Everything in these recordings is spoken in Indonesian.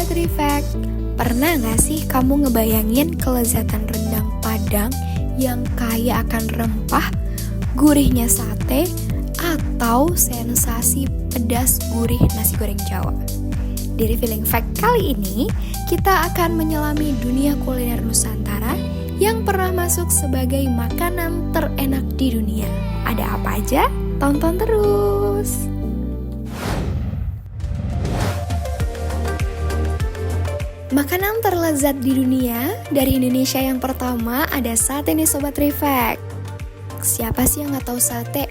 Sobat Reflect, pernah gak sih kamu ngebayangin kelezatan rendang Padang yang kaya akan rempah, gurihnya sate, atau sensasi pedas gurih nasi goreng Jawa? Di Revealing Fact kali ini, kita akan menyelami dunia kuliner Nusantara yang pernah masuk sebagai makanan terenak di dunia. Ada apa aja? Tonton terus! Makanan terlezat di dunia, dari Indonesia yang pertama ada sate nih Sobat Reflect. Siapa sih yang gak tahu sate?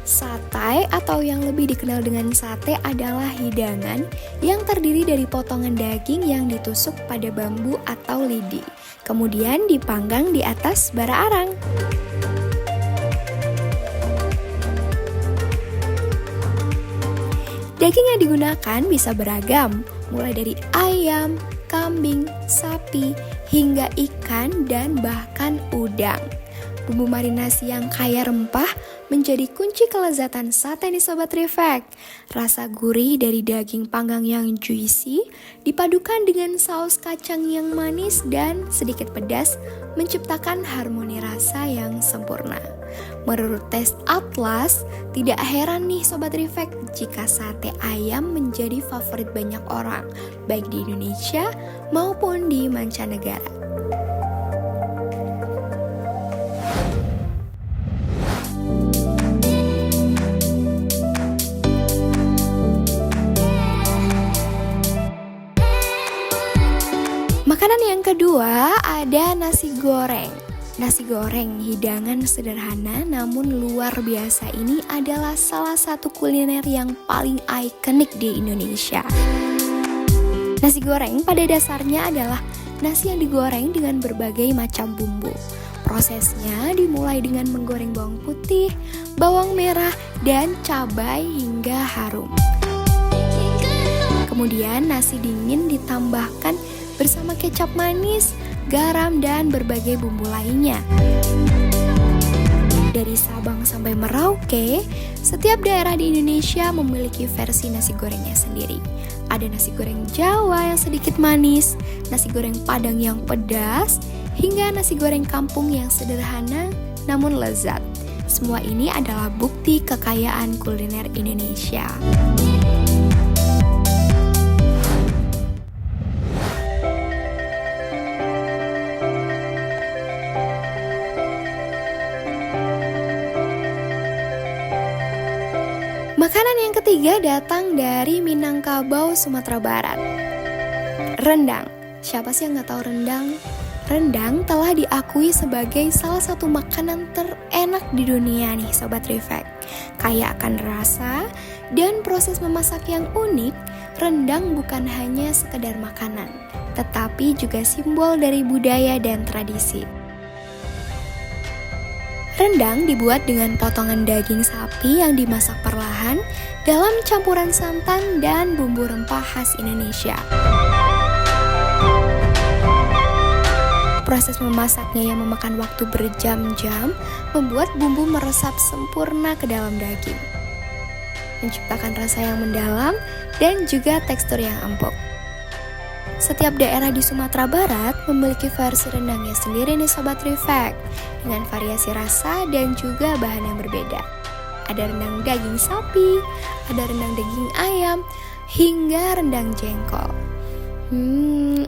Sate atau yang lebih dikenal dengan sate adalah hidangan yang terdiri dari potongan daging yang ditusuk pada bambu atau lidi, kemudian dipanggang di atas bara arang. Daging yang digunakan bisa beragam, mulai dari ayam, kambing, sapi, hingga ikan dan bahkan udang. Bumbu marinasi yang kaya rempah menjadi kunci kelezatan sate nih Sobat Reflect. Rasa gurih dari daging panggang yang juicy dipadukan dengan saus kacang yang manis dan sedikit pedas menciptakan harmoni rasa yang sempurna. Menurut tes Atlas, tidak heran nih Sobat Reflect jika sate ayam menjadi favorit banyak orang, baik di Indonesia maupun di mancanegara. Makanan yang kedua ada nasi goreng. Nasi goreng, hidangan sederhana namun luar biasa ini adalah salah satu kuliner yang paling ikonik di Indonesia. Nasi goreng pada dasarnya adalah nasi yang digoreng dengan berbagai macam bumbu. Prosesnya dimulai dengan menggoreng bawang putih, bawang merah, dan cabai hingga harum. Kemudian nasi dingin ditambahkan bersama kecap manis, garam, dan berbagai bumbu lainnya. Dari Sabang sampai Merauke, setiap daerah di Indonesia memiliki versi nasi gorengnya sendiri. Ada nasi goreng Jawa yang sedikit manis, nasi goreng Padang yang pedas, hingga nasi goreng kampung yang sederhana namun lezat. Semua ini adalah bukti kekayaan kuliner Indonesia. Makanan yang ketiga datang dari Minangkabau, Sumatera Barat. Rendang. Siapa sih yang gak tahu rendang? Rendang telah diakui sebagai salah satu makanan terenak di dunia nih Sobat Reflect. Kaya akan rasa dan proses memasak yang unik, rendang bukan hanya sekedar makanan, tetapi juga simbol dari budaya dan tradisi. Rendang dibuat dengan potongan daging sapi yang dimasak perlahan dalam campuran santan dan bumbu rempah khas Indonesia. Proses memasaknya yang memakan waktu berjam-jam membuat bumbu meresap sempurna ke dalam daging, menciptakan rasa yang mendalam dan juga tekstur yang empuk. Setiap daerah di Sumatera Barat memiliki versi rendangnya sendiri nih Sobat Reflect, dengan variasi rasa dan juga bahan yang berbeda. Ada rendang daging sapi, ada rendang daging ayam, hingga rendang jengkol.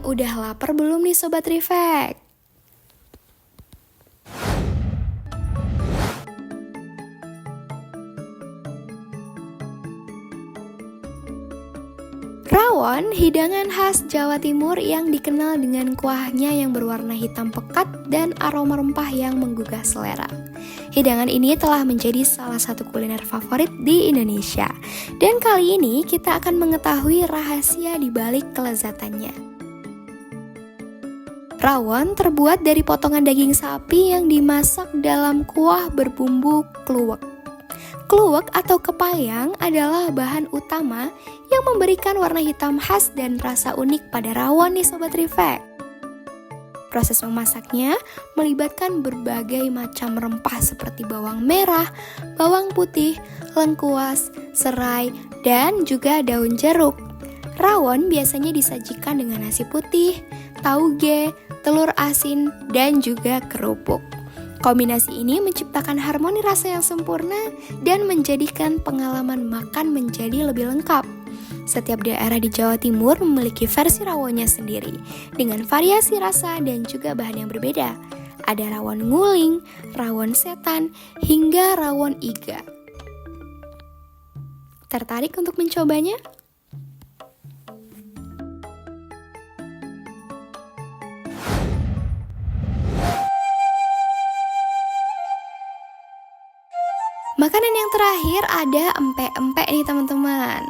Udah lapar belum nih Sobat Reflect? Rawon, hidangan khas Jawa Timur yang dikenal dengan kuahnya yang berwarna hitam pekat dan aroma rempah yang menggugah selera. Hidangan ini telah menjadi salah satu kuliner favorit di Indonesia. Dan kali ini kita akan mengetahui rahasia di balik kelezatannya. Rawon terbuat dari potongan daging sapi yang dimasak dalam kuah berbumbu kluwek. Kluwek atau kepayang adalah bahan utama yang memberikan warna hitam khas dan rasa unik pada rawon nih Sobat Reflect. Proses memasaknya melibatkan berbagai macam rempah seperti bawang merah, bawang putih, lengkuas, serai, dan juga daun jeruk. Rawon biasanya disajikan dengan nasi putih, tauge, telur asin, dan juga kerupuk. Kombinasi ini menciptakan harmoni rasa yang sempurna dan menjadikan pengalaman makan menjadi lebih lengkap. Setiap daerah di Jawa Timur memiliki versi rawonnya sendiri, dengan variasi rasa dan juga bahan yang berbeda. Ada rawon nguling, rawon setan, hingga rawon iga. Tertarik untuk mencobanya? Makanan yang terakhir ada empek-empek nih teman-teman.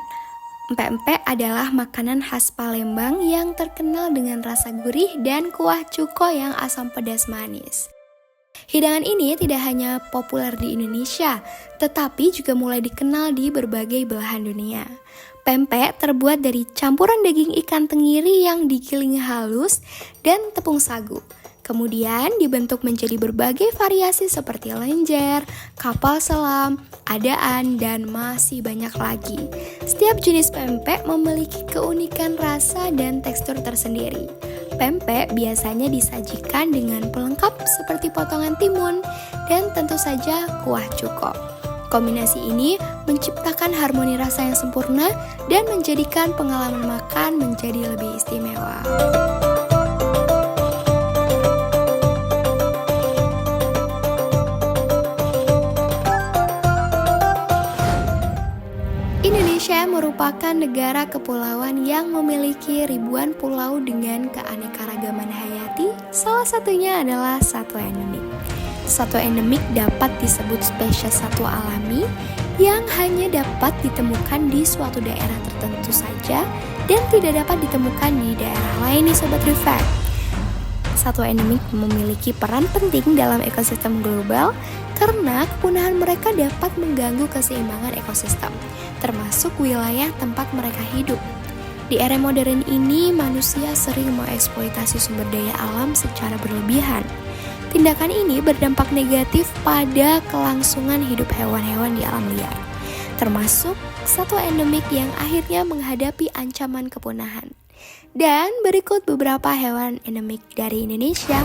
Empek-empek adalah makanan khas Palembang yang terkenal dengan rasa gurih dan kuah cuko yang asam pedas manis. Hidangan ini tidak hanya populer di Indonesia, tetapi juga mulai dikenal di berbagai belahan dunia. Pempek terbuat dari campuran daging ikan tenggiri yang digiling halus dan tepung sagu. Kemudian dibentuk menjadi berbagai variasi seperti lenjer, kapal selam, adaan, dan masih banyak lagi. Setiap jenis pempek memiliki keunikan rasa dan tekstur tersendiri. Pempek biasanya disajikan dengan pelengkap seperti potongan timun dan tentu saja kuah cuko. Kombinasi ini menciptakan harmoni rasa yang sempurna dan menjadikan pengalaman makan menjadi lebih istimewa. Indonesia merupakan negara kepulauan yang memiliki ribuan pulau dengan keanekaragaman hayati. Salah satunya adalah satwa endemik. Satwa endemik dapat disebut spesies satwa alami yang hanya dapat ditemukan di suatu daerah tertentu saja dan tidak dapat ditemukan di daerah lain nih Sobat Reflect. Satwa endemik memiliki peran penting dalam ekosistem global karena kepunahan mereka dapat mengganggu keseimbangan ekosistem, termasuk wilayah tempat mereka hidup. Di era modern ini, manusia sering mengeksploitasi sumber daya alam secara berlebihan. Tindakan ini berdampak negatif pada kelangsungan hidup hewan-hewan di alam liar, termasuk satwa endemik yang akhirnya menghadapi ancaman kepunahan. Dan berikut beberapa hewan endemik dari Indonesia.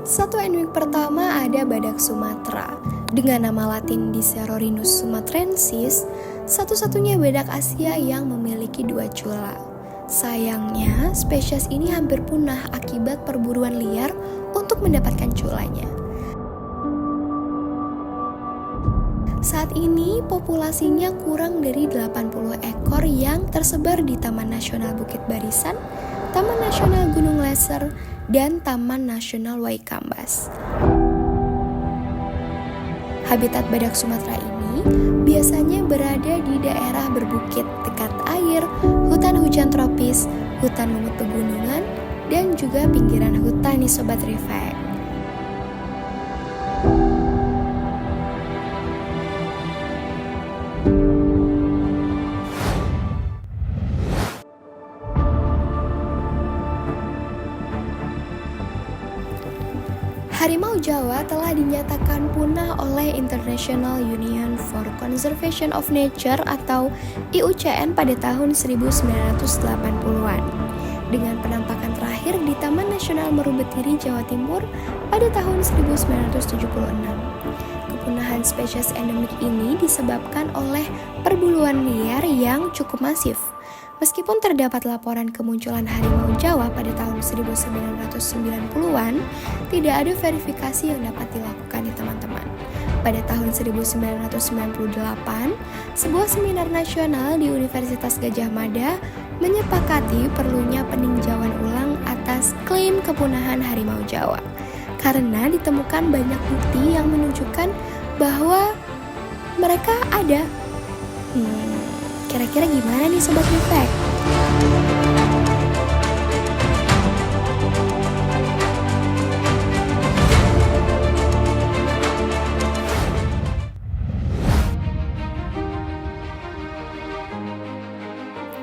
Satwa endemik pertama ada badak Sumatera. Dengan nama latin Dicerorhinus sumatrensis, satu-satunya badak Asia yang memiliki dua cula. Sayangnya, spesies ini hampir punah akibat perburuan liar untuk mendapatkan culanya. Saat ini populasinya kurang dari 80 ekor yang tersebar di Taman Nasional Bukit Barisan, Taman Nasional Gunung Leser, dan Taman Nasional Waikambas. Habitat badak Sumatera ini biasanya berada di daerah berbukit, dekat air, hutan hujan tropis, hutan lumut pegunungan, dan juga pinggiran hutan nih Sobat Reflect. Harimau Jawa telah dinyatakan punah oleh International Union for Conservation of Nature atau IUCN pada tahun 1980-an. Dengan penampakan terakhir di Taman Nasional Meru Betiri, Jawa Timur pada tahun 1976. Kepunahan spesies endemik ini disebabkan oleh perburuan liar yang cukup masif. Meskipun terdapat laporan kemunculan harimau Jawa pada tahun 1990-an, tidak ada verifikasi yang dapat dilakukan di teman-teman. Pada tahun 1998, sebuah seminar nasional di Universitas Gadjah Mada menyepakati perlunya peninjauan ulang atas klaim kepunahan harimau Jawa. Karena ditemukan banyak bukti yang menunjukkan bahwa mereka ada. Kira-kira gimana nih Sobat Reflect?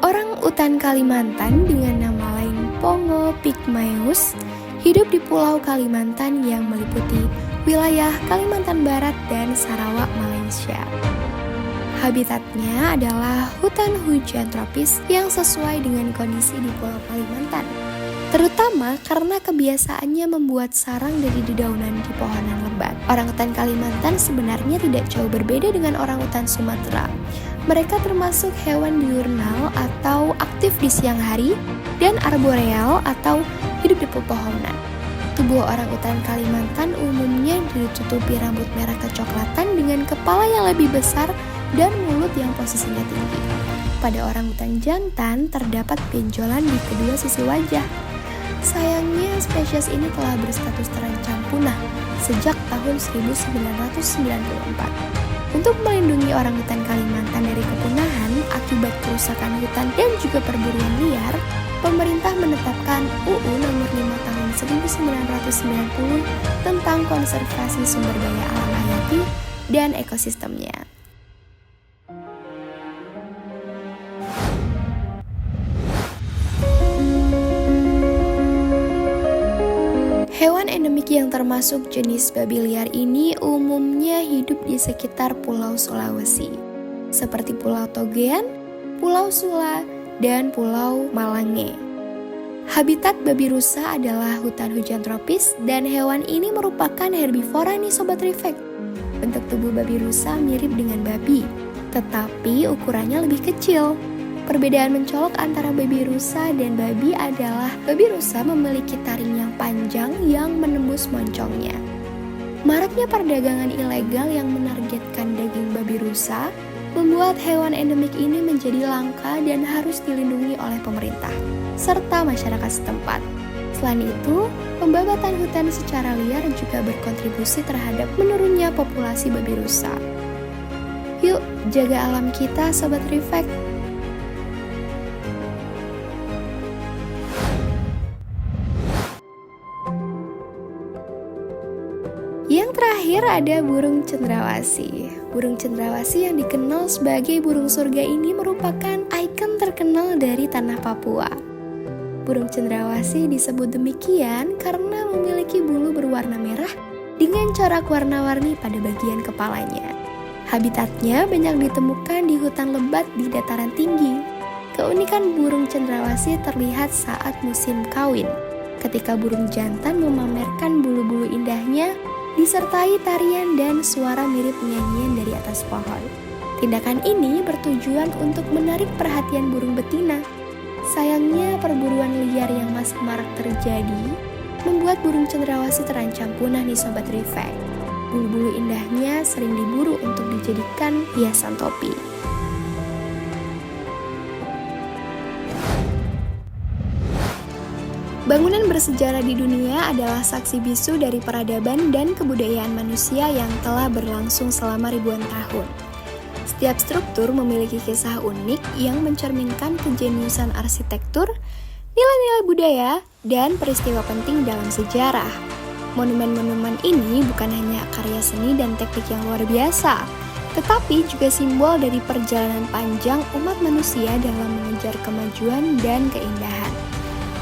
Orang utan Kalimantan dengan nama lain Pongo pygmaeus hidup di Pulau Kalimantan yang meliputi wilayah Kalimantan Barat dan Sarawak, Malaysia. Habitatnya adalah hutan hujan tropis yang sesuai dengan kondisi di Pulau Kalimantan, terutama karena kebiasaannya membuat sarang dari dedaunan di pohonan lebat. Orangutan Kalimantan sebenarnya tidak jauh berbeda dengan orangutan Sumatera. Mereka termasuk hewan diurnal atau aktif di siang hari dan arboreal atau hidup di pepohonan. Tubuh orangutan Kalimantan umumnya ditutupi rambut merah kecoklatan dengan kepala yang lebih besar dan mulut yang posisinya tinggi. Pada orangutan jantan terdapat benjolan di kedua sisi wajah. Sayangnya spesies ini telah berstatus terancam punah sejak tahun 1994. Untuk melindungi orangutan Kalimantan dari kepunahan akibat kerusakan hutan dan juga perburuan liar, pemerintah menetapkan UU Nomor 5 Tahun 1990 tentang konservasi sumber daya alam hayati dan ekosistemnya. Hewan endemik yang termasuk jenis babi liar ini umumnya hidup di sekitar Pulau Sulawesi, seperti Pulau Togean, Pulau Sula, dan Pulau Malange. Habitat babi rusa adalah hutan hujan tropis dan hewan ini merupakan herbivora nih Sobat Reflect. Bentuk tubuh babi rusa mirip dengan babi, tetapi ukurannya lebih kecil. Perbedaan mencolok antara babi rusa dan babi adalah babi rusa memiliki taring yang panjang yang menembus moncongnya. Maraknya perdagangan ilegal yang menargetkan daging babi rusa membuat hewan endemik ini menjadi langka dan harus dilindungi oleh pemerintah serta masyarakat setempat. Selain itu, pembabatan hutan secara liar juga berkontribusi terhadap menurunnya populasi babi rusa. Yuk, jaga alam kita Sobat Reflect. Yang terakhir ada burung cendrawasih. Burung cendrawasih yang dikenal sebagai burung surga ini merupakan ikon terkenal dari tanah Papua. Burung cendrawasih disebut demikian karena memiliki bulu berwarna merah dengan corak warna-warni pada bagian kepalanya. Habitatnya banyak ditemukan di hutan lebat di dataran tinggi. Keunikan burung cendrawasih terlihat saat musim kawin, ketika burung jantan memamerkan bulu-bulu indahnya disertai tarian dan suara mirip nyanyian dari atas pohon. Tindakan ini bertujuan untuk menarik perhatian burung betina. Sayangnya perburuan liar yang masih marak terjadi membuat burung cendrawasih terancam punah nih Sobat Reflect. Bulu-bulu indahnya sering diburu untuk dijadikan hiasan topi. Bangunan bersejarah di dunia adalah saksi bisu dari peradaban dan kebudayaan manusia yang telah berlangsung selama ribuan tahun. Setiap struktur memiliki kisah unik yang mencerminkan kejeniusan arsitektur, nilai-nilai budaya, dan peristiwa penting dalam sejarah. Monumen-monumen ini bukan hanya karya seni dan teknik yang luar biasa, tetapi juga simbol dari perjalanan panjang umat manusia dalam mengejar kemajuan dan keindahan.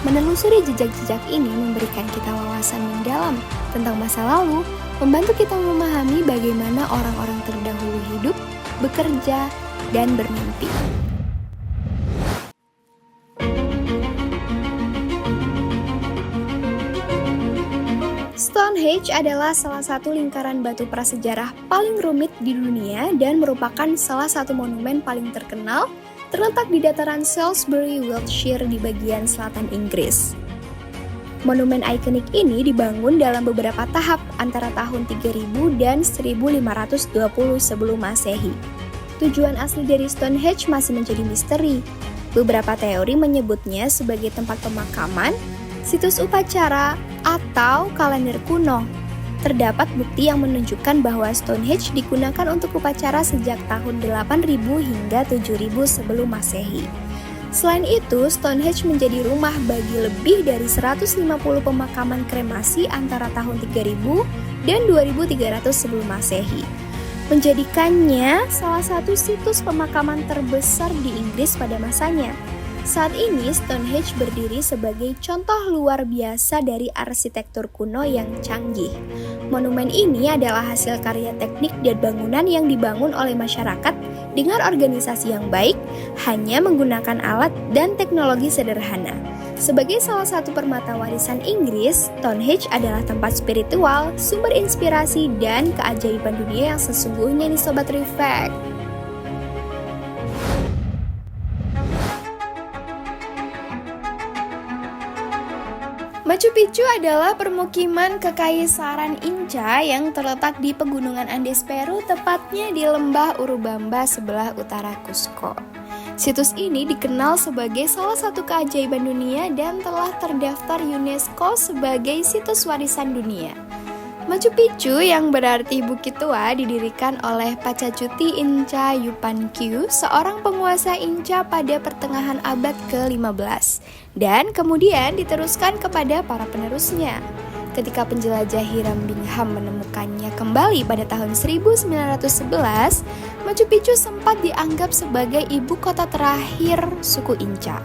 Menelusuri jejak-jejak ini memberikan kita wawasan yang dalam tentang masa lalu, membantu kita memahami bagaimana orang-orang terdahulu hidup, bekerja, dan bermimpi. Stonehenge adalah salah satu lingkaran batu prasejarah paling rumit di dunia dan merupakan salah satu monumen paling terkenal terletak di dataran Salisbury, Wiltshire di bagian selatan Inggris. Monumen ikonik ini dibangun dalam beberapa tahap antara tahun 3000 dan 1520 sebelum Masehi. Tujuan asli dari Stonehenge masih menjadi misteri. Beberapa teori menyebutnya sebagai tempat pemakaman, situs upacara, atau kalender kuno. Terdapat bukti yang menunjukkan bahwa Stonehenge digunakan untuk upacara sejak tahun 8000 hingga 7000 sebelum Masehi. Selain itu, Stonehenge menjadi rumah bagi lebih dari 150 pemakaman kremasi antara tahun 3000 dan 2300 sebelum Masehi, menjadikannya salah satu situs pemakaman terbesar di Inggris pada masanya. Saat ini, Stonehenge berdiri sebagai contoh luar biasa dari arsitektur kuno yang canggih. Monumen ini adalah hasil karya teknik dan bangunan yang dibangun oleh masyarakat dengan organisasi yang baik, hanya menggunakan alat dan teknologi sederhana. Sebagai salah satu permata warisan Inggris, Stonehenge adalah tempat spiritual, sumber inspirasi, dan keajaiban dunia yang sesungguhnya nih Sobat Reflect. Machu Picchu adalah permukiman kekaisaran Inca yang terletak di pegunungan Andes Peru, tepatnya di lembah Urubamba sebelah utara Cusco. Situs ini dikenal sebagai salah satu keajaiban dunia dan telah terdaftar UNESCO sebagai situs warisan dunia. Machu Picchu yang berarti Bukit Tua didirikan oleh Pachacuti Inca Yupanqui, seorang penguasa Inca pada pertengahan abad ke-15, dan kemudian diteruskan kepada para penerusnya. Ketika penjelajah Hiram Bingham menemukannya kembali pada tahun 1911, Machu Picchu sempat dianggap sebagai ibu kota terakhir suku Inca.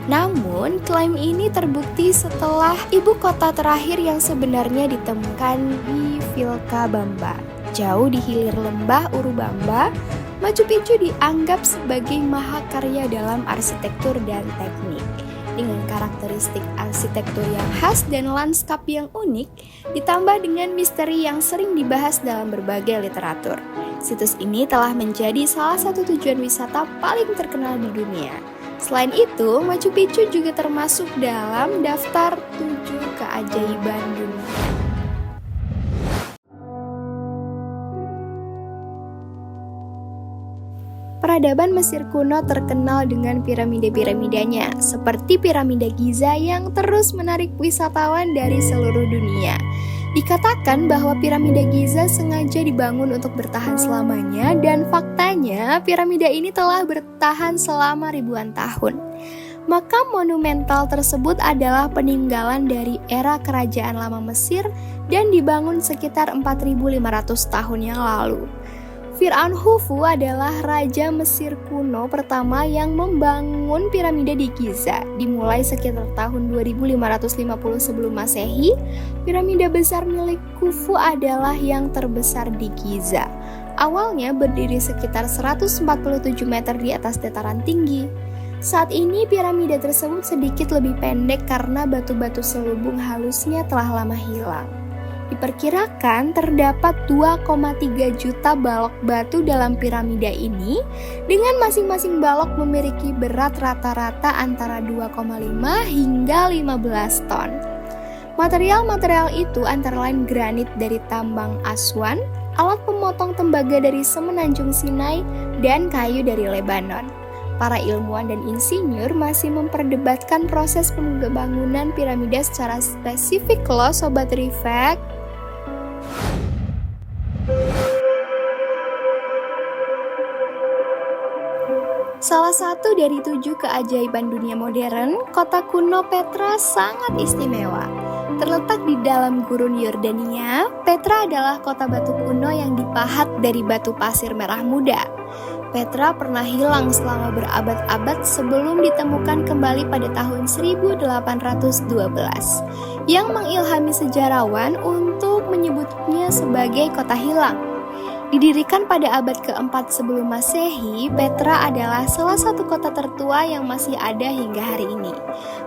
Namun, klaim ini terbukti setelah ibu kota terakhir yang sebenarnya ditemukan di Vilcabamba. Jauh di hilir lembah Urubamba, Machu Picchu dianggap sebagai mahakarya dalam arsitektur dan teknik. Dengan karakteristik arsitektur yang khas dan lanskap yang unik, ditambah dengan misteri yang sering dibahas dalam berbagai literatur. Situs ini telah menjadi salah satu tujuan wisata paling terkenal di dunia. Selain itu, Machu Picchu juga termasuk dalam daftar 7 keajaiban dunia. Peradaban Mesir kuno terkenal dengan piramida-piramidanya, seperti piramida Giza yang terus menarik wisatawan dari seluruh dunia. Dikatakan bahwa piramida Giza sengaja dibangun untuk bertahan selamanya, dan faktanya piramida ini telah bertahan selama ribuan tahun. Makam monumental tersebut adalah peninggalan dari era kerajaan lama Mesir dan dibangun sekitar 4.500 tahun yang lalu. Fir'aun Khufu adalah raja Mesir kuno pertama yang membangun piramida di Giza. Dimulai sekitar tahun 2550 sebelum Masehi, piramida besar milik Khufu adalah yang terbesar di Giza. Awalnya berdiri sekitar 147 meter di atas dataran tinggi. Saat ini piramida tersebut sedikit lebih pendek karena batu-batu selubung halusnya telah lama hilang. Diperkirakan terdapat 2,3 juta balok batu dalam piramida ini, dengan masing-masing balok memiliki berat rata-rata antara 2,5 hingga 15 ton. Material-material itu antara lain granit dari tambang Aswan, alat pemotong tembaga dari Semenanjung Sinai, dan kayu dari Lebanon. Para ilmuwan dan insinyur masih memperdebatkan proses pembangunan piramida secara spesifik loh Sobat Reflect. Salah satu dari 7 keajaiban dunia modern, kota kuno Petra sangat istimewa. Terletak di dalam gurun Yordania, Petra adalah kota batu kuno yang dipahat dari batu pasir merah muda. Petra pernah hilang selama berabad-abad sebelum ditemukan kembali pada tahun 1812, yang mengilhami sejarawan untuk menyebutnya sebagai kota hilang. Didirikan pada abad keempat sebelum Masehi, Petra adalah salah satu kota tertua yang masih ada hingga hari ini.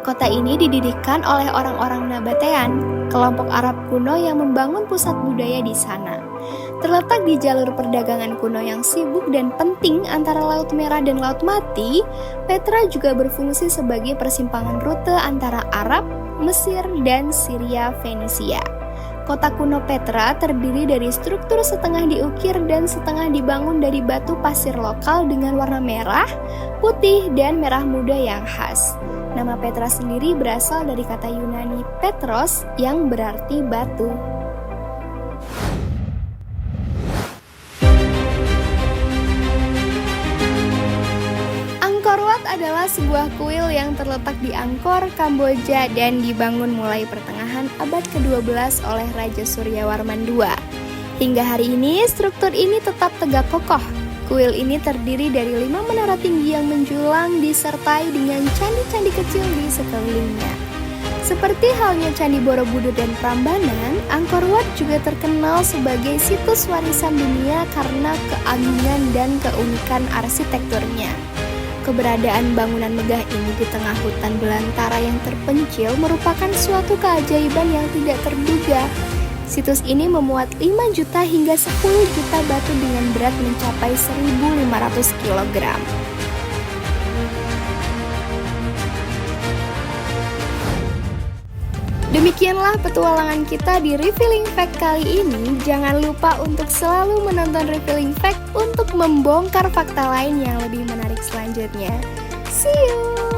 Kota ini didirikan oleh orang-orang Nabatean, kelompok Arab kuno yang membangun pusat budaya di sana. Terletak di jalur perdagangan kuno yang sibuk dan penting antara Laut Merah dan Laut Mati, Petra juga berfungsi sebagai persimpangan rute antara Arab, Mesir, dan Syria Fenisia. Kota kuno Petra terdiri dari struktur setengah diukir dan setengah dibangun dari batu pasir lokal dengan warna merah, putih, dan merah muda yang khas. Nama Petra sendiri berasal dari kata Yunani Petros yang berarti batu. Angkor Wat adalah sebuah kuil yang terletak di Angkor, Kamboja dan dibangun mulai pertengahan abad ke-12 oleh Raja Suryawarman II. Hingga hari ini, struktur ini tetap tegak kokoh. Kuil ini terdiri dari 5 menara tinggi yang menjulang disertai dengan candi-candi kecil di sekelilingnya. Seperti halnya Candi Borobudur dan Prambanan, Angkor Wat juga terkenal sebagai situs warisan dunia karena keagungan dan keunikan arsitekturnya. Keberadaan bangunan megah ini di tengah hutan belantara yang terpencil merupakan suatu keajaiban yang tidak terduga. Situs ini memuat 5 juta hingga 10 juta batu dengan berat mencapai 1.500 kg. Demikianlah petualangan kita di Revealing Fact kali ini. Jangan lupa untuk selalu menonton Revealing Fact untuk membongkar fakta lain yang lebih menarik selanjutnya. See you!